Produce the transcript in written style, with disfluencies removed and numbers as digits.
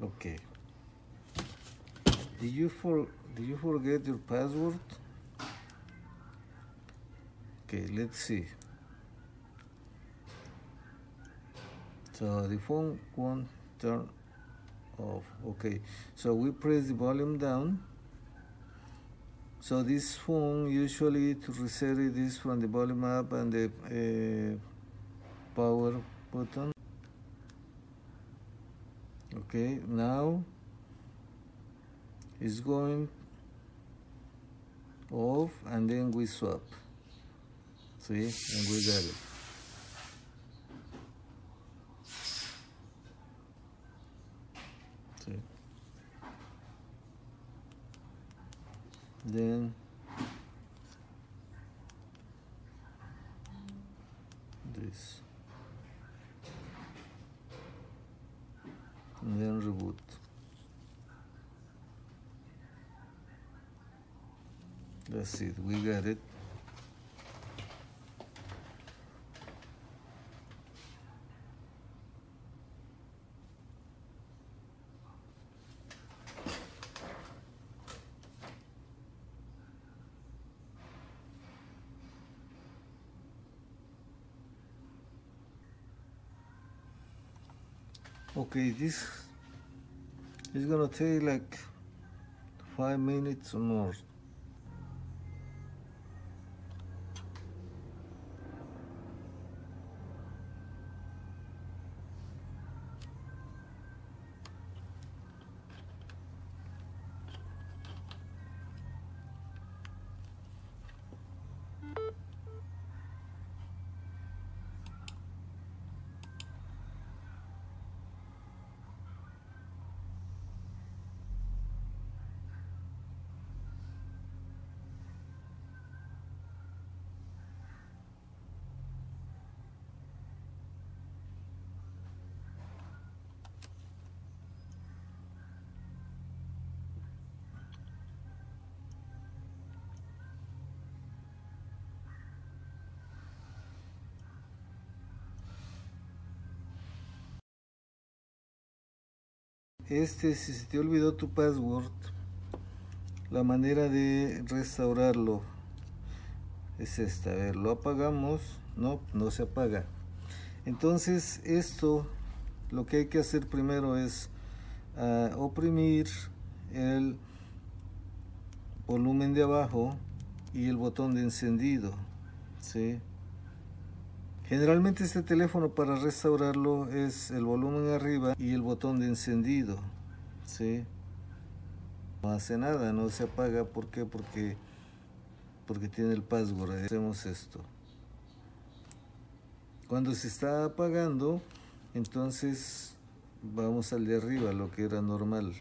Okay. Did you forget your password? Okay, let's see. So the phone won't turn off. Okay, so we press the volume down. So this phone usually to reset it is from the volume up and the power button. Okay, now it's going off and then we swap. See, and we got it. See. Then this. And then reboot. That's it, we got it. Okay, this is gonna take like 5 minutes or more. Si se te olvidó tu password, la manera de restaurarlo es esta. A ver, lo apagamos. No se apaga. Entonces esto, lo que hay que hacer primero es oprimir el volumen de abajo y el botón de encendido, ¿sí? Generalmente este teléfono, para restaurarlo, es el volumen arriba y el botón de encendido, ¿sí? No hace nada, no se apaga. ¿Por qué? Porque tiene el password. Hacemos esto. Cuando se está apagando, entonces vamos al de arriba, lo que era normal.